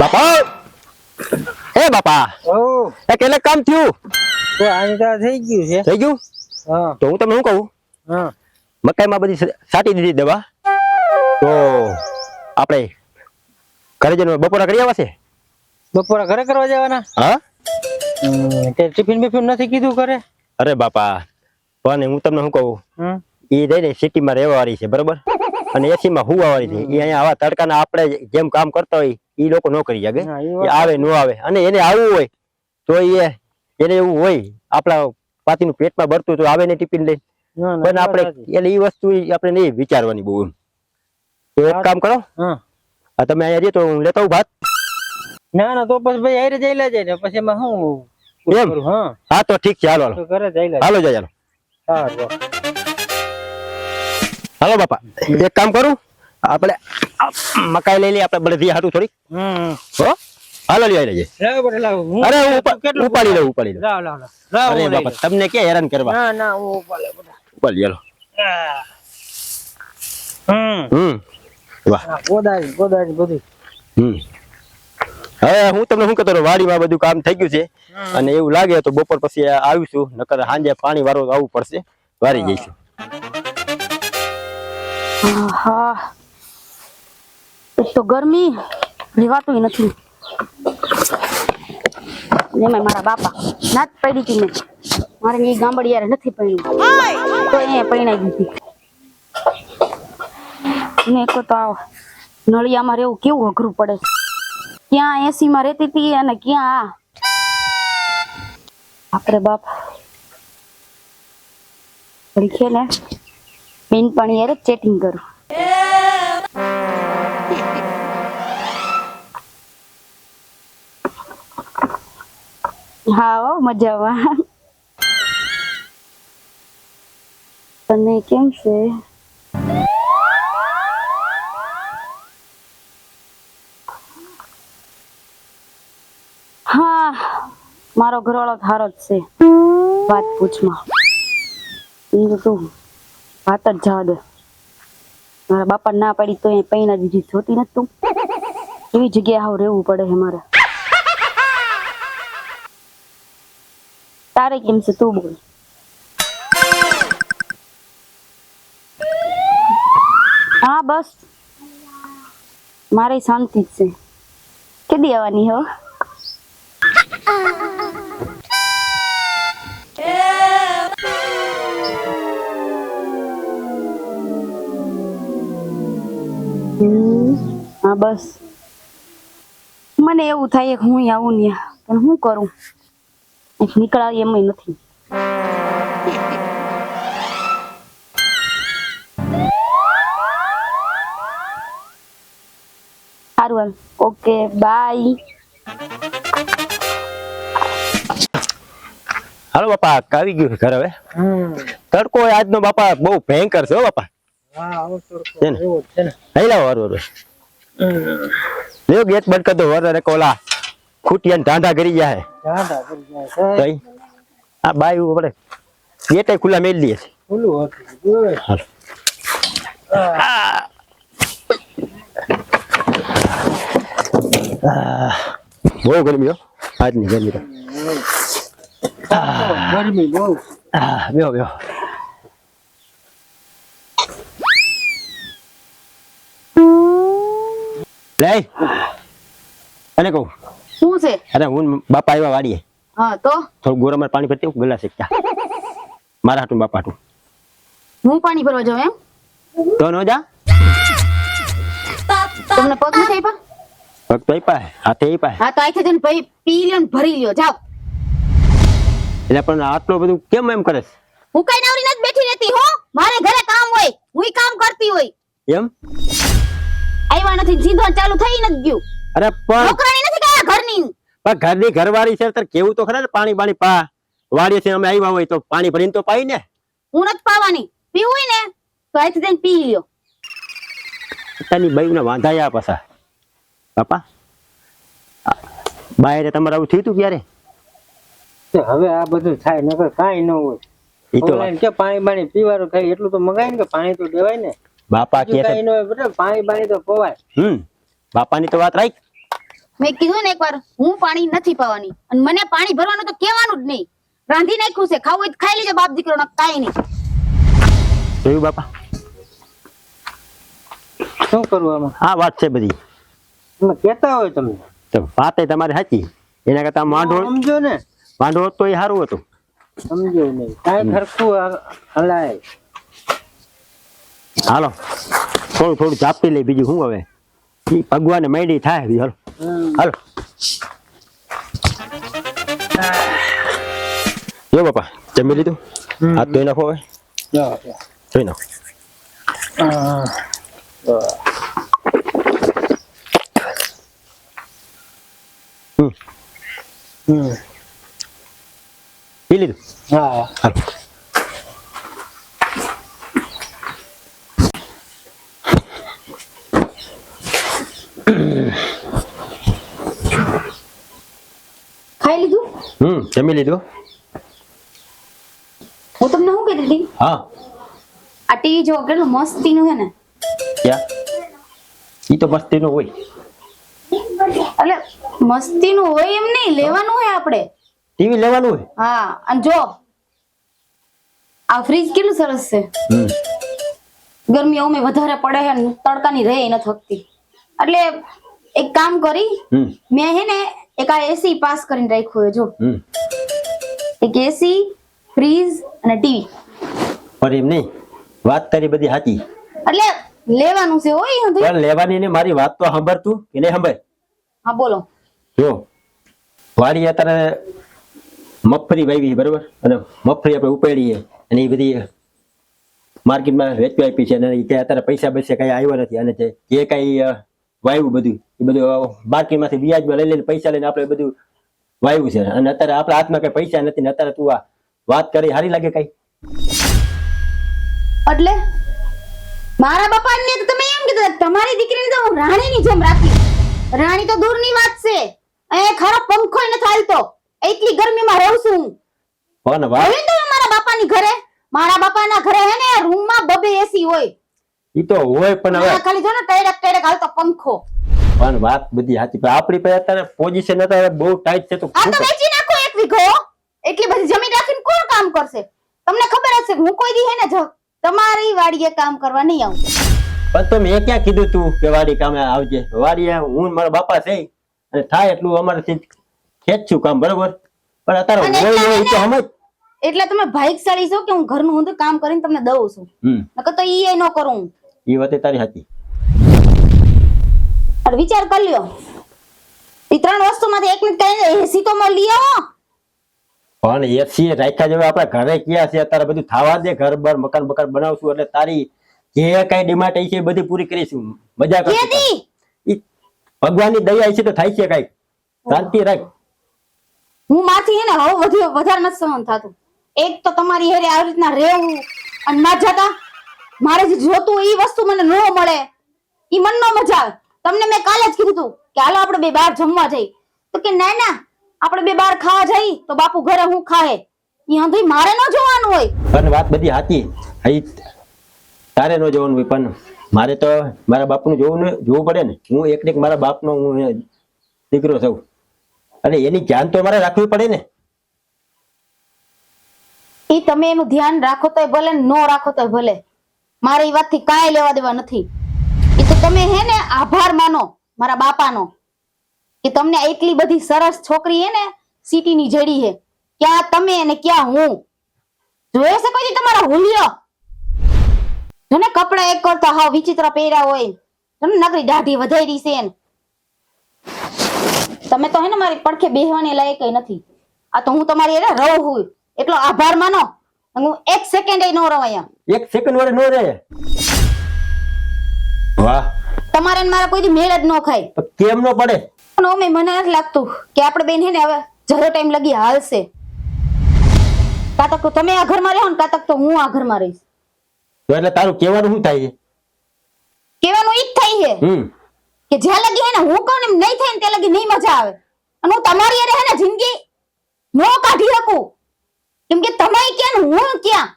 બાપા એ બાપા ઓ એ કેટલે કામ થયું? તો આની તો થઈ ગયું છે. થઈ ગયું? હા તો હું તમને શું કહું, હા મકાઈમાં બધી છાંટી દીધી દવા, તો આપણે ઘરે જઈને બપોરા કરી આવવા છે. બપોરા ઘરે કરવા જવાના? હા તે ટિફિન બિફિન નથી કીધું કરે? અરે બાપા પણ હું તમને શું કહું, હમ એ જઈને સિટીમાં રહેવાવાળી છે બરોબર, અને એસીમાં હુવાવાળી છે. એ અહીંયા આવા તડકાના આપણે જેમ કામ કરતા હોય એ લોકો ન કરી શકે. હા, એ એ વાત આવે ન આવે, અને એને આવવું હોય તો એને એવું હોય આપણા પાતીનું પેટમાં ભરતું તો આવે ને ટિફિન લઈને. ના, ના, પણ એ વાત આપણે સાચી. એટલે એ વસ્તુ આપણે નહીં વિચારવાની બહુ. તો એક કામ કરો, હા આ તમે અહીંયા જઈએ તો હું લેતા આવું ભાત. ના ના, તો પછી ભાઈ હારે જઈ લેજે ને પછી એમાં શું એમ? કરું? હા હા તો ઠીક છે, હાલો તો હાલો ઘરે જઈ લેજે. હાલો જાય, હાલો સારું. હાલો બાપા. એક કામ કરું, આપણે મકાઈ લઈ લઈએ આપણે બળદી હાટું થોડીક. હો હાલો લઈ લેજે. લાવ બરે લાવ. અરે હું ઉપાડી લઉં, ઉપાડી લઉં. લાવ લાવ લાવ. લાવ અરે હું લઈ બાપા તમને ક્યાં હેરાન કરવા. લઉં. ના ના, હું ઉપાડે બધા. ઉપાડી હાલો. વાહ. કોદાળી કોદાળી બધું. હવે હું તમને શું કહેતો હતો, વાડીમાં બધું કામ થઈ ગયું છે, અને એવું લાગે તો બપોર પછી આવીશું, નકર સાંજે પાણી વાળું આવવું પડશે, વારી જઈશું. હા, એક તો ગરમી રેવાતું નથી. એમાં મારા બાપા નાચ પડી હતી, મેં મારે એ ગામડી યાર નથી પડ્યું તો એ પરણાઈ દીધી. મેં કહો તો આવ નળિયામાં રહેવું કેવું અઘરું પડે. ક્યાં એસી માં રહેતી હતી અને ક્યાં આપણે બાપ ભીખે ને બેનપણી યાર ચેટિંગ કરું. હા હો, મજામાં. તને કેમ છે? હા, મારો ઘરવાળો થારો જ છે. વાત પૂછમાં તું વાત જ જવા દે. મારા બાપા ના પાડી તો એ પૈણા દીધી જોતી નથી તું. એવી જગ્યાએ હાવ રહેવું પડે છે મારે. તારે કેમ છે તું બોલ. હા બસ મારી શાંતિ જ છે. કેદી આવવાની હો? હા બસ મને એવું થાય કે હું આવું ને, પણ શું કરું, નીકળાય એમ નથી. સારું, ઓકે બાય. હાલો બાપા, આવી ગયું ઘર હવે. તડકો આજનો બાપા બહુ ભયંકર છે હો બાપા. હા આવો તો છે ને? એવો છે ને. લઈ લાવો વારું લ્યો, ગેસ બંધ કરી દો. વર કોલા ખૂટિયા ઢાંઢા કરી જાય. ઢાંઢા કરી જાય છે. આ બાયું આપણે ગેટે ખુલ્લા મેલી દઈએ છે. ખુલ્લું હતું. હાલો. બહુ ગરમી હો આજની ગરમી તો. ગરમી બહુ. બેહો બેહો. લઈ અને કહું શું છે? અરે હું બાપા આવ્યા વાડીએ, હા તો થોડું ગોરામાં પાણી ભરતી ગલાસ એક ચા મારા હાટું બાપા હાટું. હું પાણી ભરવા જાઉં એમ? તો ન જા. તમને પગ નથી આપ્યા? ભક્ત આપ્યા હાથે આપ્યા. હા તો આથી જઈને ભાઈ પી લ્યો ને ભરી લ્યો, જાઓ. એટલે પણ આટલું બધું કેમ એમ કરે? હું કઈ નવરી નથી બેઠી રહેતી હો. મારે ઘરે કામ હોય, હું કામ કરતી હોય. એમ? આવ્યા નથી, જીંદવાનું ચાલુ થઈ નથી ગયું. અરે પણ નોકરાણી નથી કયા ઘરની. પણ ઘરની ઘરવાળી છે તાર કેવું તો ખરા ને, પાણી પાણી પા વાડીએ છે અમે આવ્યા હોય તો પાણી ભરીને તો પાઈ ને. હું નથી પાવાની, પીવું હોય ને તો આથી જઈને પી લ્યો. તારી બાઈ ને વાંધાયા પાછા બાપા. બાયરે તમારે આવું થયું તું ક્યારે? હવે આ બધું થાય નકર કાંઈ ન હોય. ઈ તો ઓનલાઈન કે પાણી બાણી પીવાનું થાય એટલું તો મંગાય ને, કે પાણી તો દેવાય ને. બાપા બીજું કે કાંઈ ન હોય બેટા, પાણી બાણી તો પવાય. બાપાની તો વાત રાખ. મેં કીધું ને એકવાર હું પાણી નથી પાવાની અને મને પાણી ભરવાનું તો કહેવાનું જ નહીં. રાંધી નાખ્યું છે, ખાવું હોય તો ખાઈ લેજો બાપ દીકરો, કાંઈ નહીં. જોયું બાપા, શું કરવું આમાં? આ વાત છે બધી. એમાં કહેતા હોય તમને તો વાતે તમારી સાચી. એના કરતા માંડોળ સમજો ને, માંડોળ તો એ સારું હતું. સમજો નહીં કાંઈ ખરખું હલાય. હાલો થોડું થોડું ચાપી લે, બીજું શું હવે ઈ ભગવાને મેડી થાય બી. હાલો હાલો જો બાપા જમી લીધું? હાથ ધોઈ નાખો હવે, ધોઈ નાખો. પી લીધું? હા હાલો ખાઈ લીધું? જમી લીધું. હું તમને શું કહેતી હતી, હા આ ટીવી જો કેટલું મસ્તીનું છે ને. ક્યાં ઈ તો મસ્તી નું હોય. એટલે મસ્તીનું હોય એમ નહીં, લેવાનું હોય આપણે. ટીવી લેવાનું હોય. હા અને જો આ ફ્રીજ કેટલું સરસ છે. ગરમી ઓમે વધારે પડે છે ને તડકાની રહે ન થકતી, એટલે એક કામ કરી મેં હે ને એક આ એસી પાસ કરીને રાખ્યું છે. જો એક એસી, ફ્રીજ અને ટીવી. પણ એમ નહીં, વાત તારી બધી સાચી. એટલે લેવાનું છે હોય હંધુય. પણ લેવાની ને મારી વાત તો સાંભળ તું કે નહીં સાંભળ. હા બોલો. જો વાડી અત્યારે મગફળી વાવી બરોબર, અને મગફળી આપણે ઉપાડીએ અને એ બધી માર્કેટમાં વેચવા આપી છે, અને કે અત્યારે પૈસા બૈસા કઈ આવ્યો નથી, અને જે કઈ વાવ્યું બધું એ બધું માર્કેટમાંથી વ્યાજમાં લઈ લઈને પૈસા લઈને આપણે બધું વાવ્યું છે, અને અત્યારે આપણા હાથમાં કઈ પૈસા નથી, ને અત્યારે તું આ વાત કરી સારી લાગે કઈ? એટલે મારા બાપાને તો તમે એમ કીધું તમારી દીકરીને તો હું રાણીની જેમ રાખી. રાણી તો દૂરની વાત છે, અહીંયા ખરાબ પંખો નથી હાલતો, એટલી ગરમીમાં રહું છું હું. પણ વાત હવે તો મારા બાપાની ઘરે, મારા બાપાના ઘરે હે ને રૂમમાં બબે એસી હોય. ઈ તો હોય, પણ હવે અહીંયા ખાલી જો ને ટેડક ટેડક હાલતો પંખો. પણ વાત બધી સાચી, પણ આપણી પાસે અત્યારે પોઝિશન અત્યારે બહુ ટાઈટ છે. તો આ શું તો કર? વેચી નાખો એક વીઘો, એટલી બધી જમીન રાખીને કોણ કામ કરશે? તમને ખબર હશે હું કોઈ દી હે ને તમારી વાડીએ કામ કરવા નહીં આવું. પણ તો મેં ક્યાં કીધું તું કે વાડી કામે આવજે? વાડી હું ને મારા બાપા છે, અને થાય એટલું અમારાથી ખેંચશું કામ બરોબર, પણ અત્યારે અને હોય હોય તો સમજ. એટલે તમે ભાઈકશાળી છો કે હું ઘરનું ઊંધું કામ કરીને તમને દઉં છું, નકર તો ઈ ન કરું. એ વાત તારી હતી. અરે વિચાર કરી લ્યો, ઈ ત્રણ વસ્તુમાંથી એકને કઈ એસી તો માં લઈ આવો. પણ એસી રાખ્યા જેવા આપણા ઘરે ક્યાં છે? અત્યારે બધું થવા દે, ઘર બાર મકાન બકાન બનાવશું એટલે તારી જે કઈ ડિમાન્ડ છે એ બધી પૂરી કરીશું. મજા કરશું. કેદી? ઈ ભગવાનની દયા છે તો થાય છે કઈક. શાંતિ રાખ. હું માથી હે ને હવે વધારે નથી સહન થાતું. એક તો તમારી હેરે આવી રીતના રહેવું અને ના જતા, મારે જે જોતું હોય ઈ વસ્તુ મને ન મળે, ઈ મન નો મજા આવે. તમને મેં કાલે જ કીધું તું કે હાલો આપણે બે બહાર જમવા જઈ, તો કે ના ના આપણે બે બહાર ખાવા જઈ તો બાપુ ઘરે હું ખાહે. ઈ હંધુય મારે ન જોવાનું હોય. પણ વાત બધી સાચી. તારે ન જોવાનું હોય, પણ મારે તો મારા બાપનું જોવું પડે ને. હું એક મારા બાપનો હું દીકરો છું, અને એની ધ્યાન તો મારે રાખવી પડે ને. ઈ તમે એનું ધ્યાન રાખો તોય ભલે ને ન રાખો તોય ભલે, મારે ઈ વાતથી કાંઈ લેવા દેવા નથી. ઈ તો તમે હે ને આભાર માનો મારા બાપાનો કે તમને એટલી બધી સરસ છોકરી હે ને સિટીની જડી હે. ક્યાં તમે અને ક્યાં હું. જોયે છે કોઈ દી તમારા હુલિયો? જોને કપડા એક કરતા હાવ વિચિત્ર પહેર્યા હોય, જોને નકરી દાઢી વધારી છે ને. તમે તો હે ને મારી પડખે બેહવાની લાયક નથી. આ તો હું તમારી એને રહું હું, એટલો આભાર માનો. હું એક સેકન્ડ ન રહું અહીંયા. એક સેકન્ડ વાળે નો રહે. વાહ, તમારે ને મારા કોઈ દી મેળ જ ન ખાય. તો કેમ નો પડે? પણ ઓમે મને નથી લાગતું કે આપણે બેન હે ને હવે જરો ટાઈમ લગી હાલશે. કાતક તો તમે આ ઘરમાં રહો ને કાતક તો હું આ ઘરમાં રહીશ. તો એટલે તારું કહેવાનું શું થાય છે? કહેવાનું ઈ જ થાય છે કે જ્યાં લગી હે ને હું કહું ને એમ નહીં થાય ને ત્યાં લગી નહીં મજા આવે. અને હું તમારી હારે હે ને જિંદગી નો કાઢી શકું, કેમ કે તમે ક્યાં ને હું ક્યાં.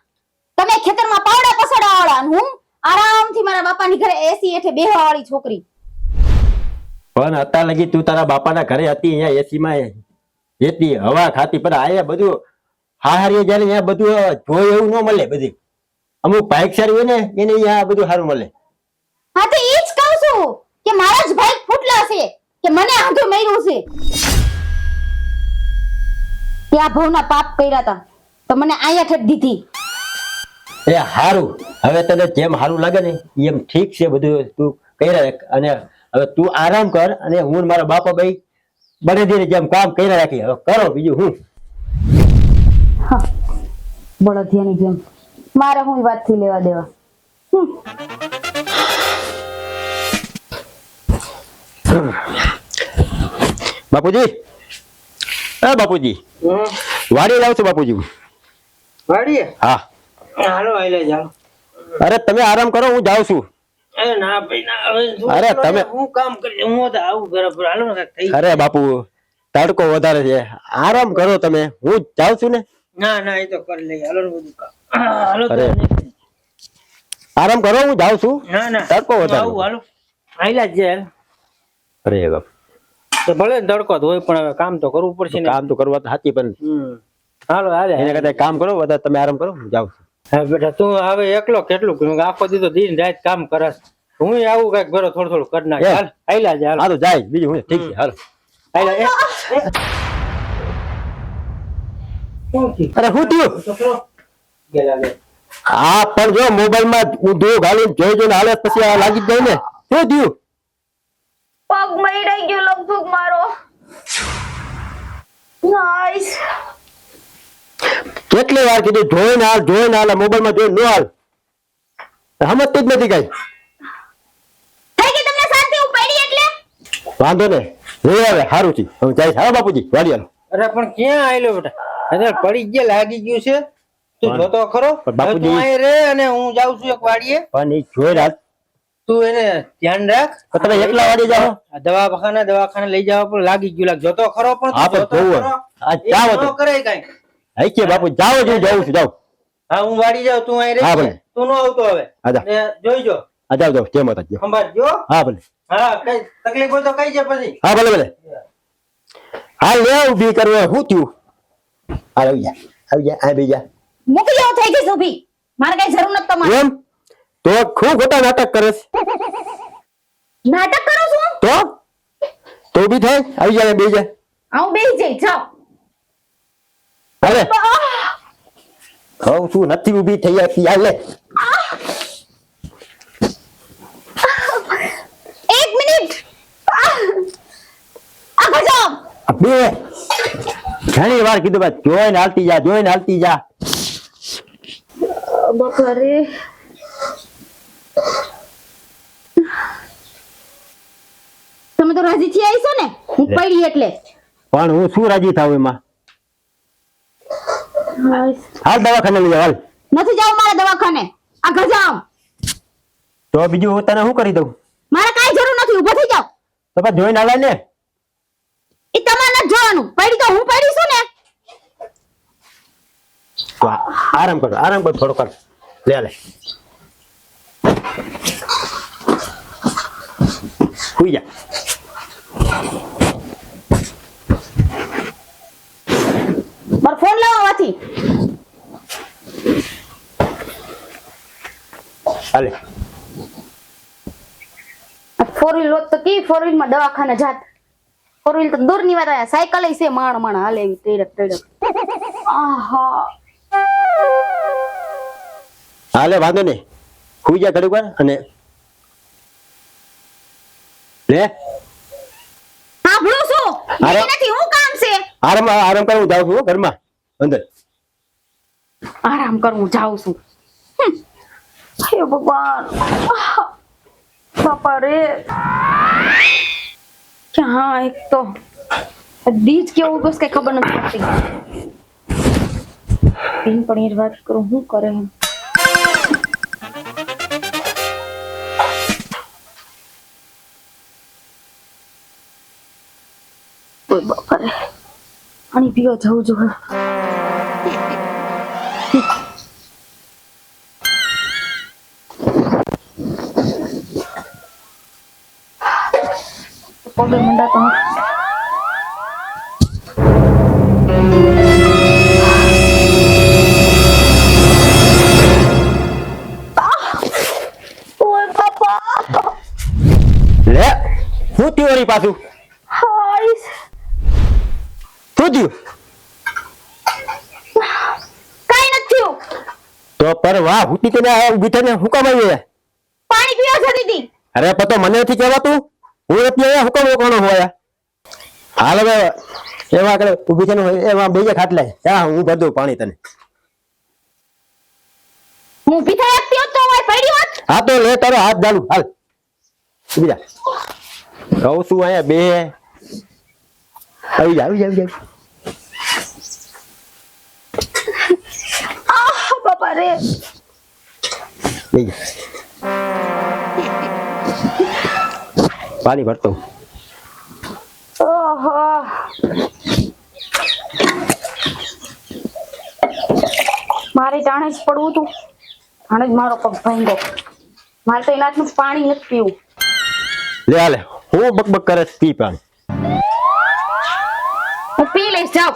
તમે ખેતરમાં પાવડા પસડાવાળા અને હું આરામથી મારા બાપાની ઘરે એસી હેઠે બેહવા વાળી છોકરી. પણ અત્યાર લગી તું તારા બાપાના ઘરે હતી અહીંયા એસી માં રહેતી હવા ખાતી પણ આયા બધું હાહારીએ જયારે અહીંયા બધું જોઈ એવું ન મળે બધી અમુક બાઇક સારી હોય ને એને અહીંયા બધું સારું મળે. હા તો ઈ જ કહું છું કે મારા જ ભાઈ ફૂટલા છે કે મને આંધું મેર્યું છે. ત્યાં ભવના પાપ કર્યા હતા તો મને આયા ઠેઠ દીધી. એ હારું હવે તને જેમ સારું લાગે ને એમ ઠીક છે બધું તું કર્યા રાખ અને હવે તું આરામ કર અને હું ને મારા બાપા ભાઈ બને ધીરે જેમ કામ કર્યા રાખી હવે કરો બીજું હું. બળદિયાની જેમ મારે હું વાત થી લેવા દેવા. બાપુજી બાપુજી વાડી લાવ છું બાપુજી. વાડીએ હા હાલો આઈલે જાઓ. અરે તમે આરામ કરો હું જાઉં છું. એ ના ભાઈ ના હવે શું અરે કરો તમે- ને, હું કામ કરી હું તો આવું બરાબર હાલો ને કાંઈક થઈ જાય. અરે બાપુ તડકો વધારે છે આરામ કરો તમે હું જાઉં છું ને. ના ના એ તો કરી લઈએ હાલો ને બધું કામ. હાલો તો અરે. આરામ કરો હું જાઉં છું. ના ના તડકો હું વધારે. આવું હાલો આઈલા જ જાય. અરે બાપ તો ભલે ને તડકો તો હોય પણ હવે કામ તો કરવું પડશે ને. કામ તો કરવા તો સાચી પણ હાલો હાલે એના કરતા કામ કરો વધારે તમે આરામ કરો હું જાઉં છું. હા બેટા તું હવે એકલો કેટલું કરું? આખો દી તો દિન રાત કામ કરસ. હું આવું કઈક ભરો થોડું થોડું કરી નાખ. એ. હાલ આઈલા જ હાલ હા તો જાય બીજું હું ઠીક છે હાલો. આઈલા એ શું થયું? અરે શું થયું છોકરો ગેલા લે. હા પણ જો મોબાઈલ માં ઊંધું ઘાલીને જોઈ જોઈને હાલે પછી આ લાગી જ જાય ને શું થયું. પગ મળી ગયો લગભગ મારો. નાઈસ. કેટલી વાર કીધું જોઈને હાલ મોબાઈલ માં જોઈને ન હાલ સમજતી જ નથી કઈ. થઈ ગઈ તમને શાંતિ ઉપાડી એટલે? વાંધો ને લઈ આવે સારું છે હવે જાય હા બાપુજી વાડી હાલો. અરે પણ ક્યાં આયલો બેટા? અંદર પડી ગયા લાગી ગયું છે. તું પણ- જોતો ખરો? પણ બાપુજી- હવે તું અહીં રે અને હું જાઉં છું એક વાડીએ. પણ એ જોઈને હાલ તું એને ધ્યાન રાખ. તો તમે એકલા વાડી જાઓ. આ દવાખાને લઈ જવા પણ લાગી ગયું લાગ જોતો ખરો પણ તું હા, પણ જોતો જોવું. ખરો? આ એ જાઓ ન તો. કરાય કાંઈ. આઈ કે બાપુ જાઓ જ હું જાઉં છું જાઓ. હા હું વાડી જાઉં તું અહીં હા, રે ભલે. તું ન આવતો હવે હા, જા. ને જોઈજો હા જાઓ જાઓ જેમ હતા સંભાળજો. હા ભલે હા કઈ તકલીફ હોય તો કઈ છે પછી. હા ભલે ભલે હા લે ઊભી કરવો શું થયું હા આવી જા આ બીજા મૂકી જાવ થઈ ગઈ સુભી. મારે કઈ જરૂર નથી તમારી. એમ તો ખૂબ ખોટા નાટક કરે છે નાટક કરો છો? તો ઊભી થાય આવી જાય બીજા આવું બેસી જઈ જાઓ. હાલે કહું છું નથી ઊભી થઈ આપી હાલે. એક મિનિટ. આ ગજબ. આ બે ઘણી વાર કીધું બસ જોઈને હાલતી જા બકરે. તમે તો રાજી થી આવીશો ને હું પડી એટલે. પણ હું શું રાજી થાવ એમાં હાલ દવાખાને લઈ જાવ હાલ. નથી જાવ મારે દવાખાને. આ ગજામ. તો બીજું હું તને શું કરી દઉં મારે કાઈ જરૂર નથી. ઊભો થઈ જાવ. તો પછી જોઈને હાલે ને એ તમારે નથી જોવાનું. પડી તો હું પડી છું ને. તો આરામ કરો થોડો કર લે સુઈ જા મારો ફોન લાવવાથી. હાલે ફોર વ્હીલ હોત તો કી ફોર વ્હીલ માં દવાખાને જાત. ફોર વ્હીલ તો દૂર ની વાત. આયા સાયકલ છે માણ હાલે એવી તેડક. આહા. હાલે વાંધો નહીં સુઈ જા ઘડીક વાર અને લે હા ભૂલું છું. અરે. બીજી નથી હું કામ છે. આરામ કર હું જાઉં છું હો, ઘરમાં અંદર આરામ કરું જાઉં છું. હે ભગવાન. બાપા રે. ક્યાં એક તો દીજ કેવું બસ કઈ ખબર નથી પડતી. પણ એ વાત કરું હું કરે એમ. ઓય બાપા રે. પાણી પીવા જવું જોઈએ. પગે મંડાતો નથી. ઓય બાપા લે હું થયું વળી પાછું હાય શું થયું કાઈ નથી થયું. તો પર વાહ હુતી કે ઊભી થઈને હું કામ આવી પાણી પીવા જતી હતી. અરે પતો મને નથી કહેવાતું હું નથી આવ્યા હુકમ કોનો હોય હાલ હવે એમાં આગળ ઊભી થઈને એમાં બે ખાટલે હા હું ભર દઉં પાણી તને હું ઊભી થઈ શકતી હોત તો ઓય પડી હોત. હા તો લે તારો હાથ ચાલુ હાલ ઊભી જા કહું છું અહીંયા બે આવી જા આવી જા આવી જા આહ બાપા રે. બે જા પાણી ભરતો ઓહો મારે જાણે જ પડવું હતું. જાણે જ મારો પગ ભાંગ્યો. મારે તો એનાથનું પાણી નથી પીવું. લે હાલે હું બકબક કરે છે, પી પાણી હું પી લઈશ. જાઓ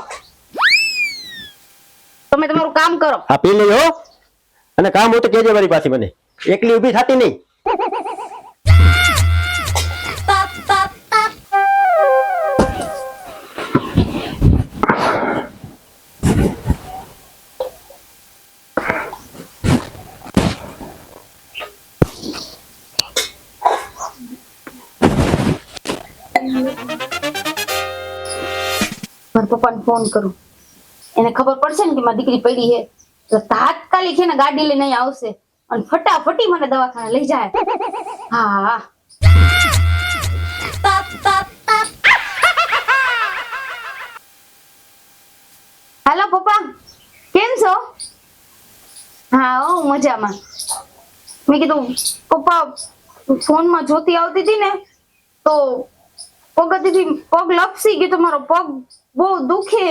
તમે તમારું કામ કરો. હા પી લઈ હો અને કામ હોય તો કેજે મારી પાસે મને એકલી ઊભી થતી નહીં મારા પપ્પાને ફોન કરું. એને ખબર પડશે ને કે મારી દીકરી પડી છે તો તાત્કાલિક એને ગાડી લઈને અહીં આવશે અને ફટાફટી મને દવાખાને લઈ જાય. હા હાલો પપ્પા કેમ છો? હા હું મજામાં. મેં કીધું પપ્પા ફોનમાં જોતી આવતી હતી ને તો પગથી પગ લપસી ગયો તો મારો પગ બહુ દુખે.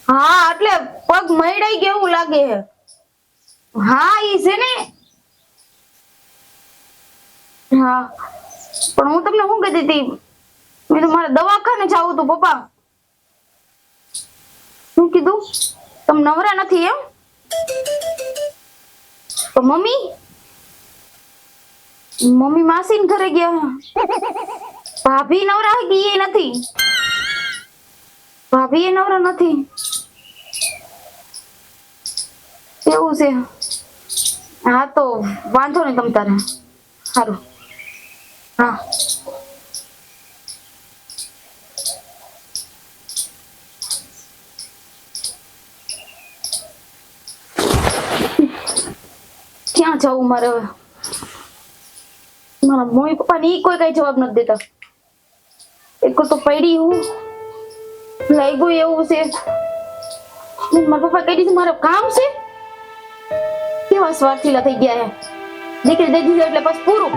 હા એટલે પગ મયડાઈ ગયો એવું લાગે. હા ઈ છે ને. હા પણ હું તમને શું કહેતી હતી મેં તો મારે દવાખાને જવું હતું પપ્પા. શું કીધું તમે નવરા નથી એમ? તો મમ્મી માસીન ઘરે ગયા. ભાભી નવરા ગઈ એ નથી. ભાભી એ નવરા નથી એવું છે. હા તો વાંધો નહીં તમ તારે. સારું હા ક્યાં જવું મારે હવે? મારા મમ્મી પપ્પા ની કોઈ કઈ જવાબ નથી દેતા. એક તો પડી હું લાગ્યું એવું છે. મારા પપ્પા કહી દીધું મારું કામ છે. કેવા સ્વાર્થીલા થઈ ગયા હે. દીકરી દઈ દીધી એટલે બસ પૂરું.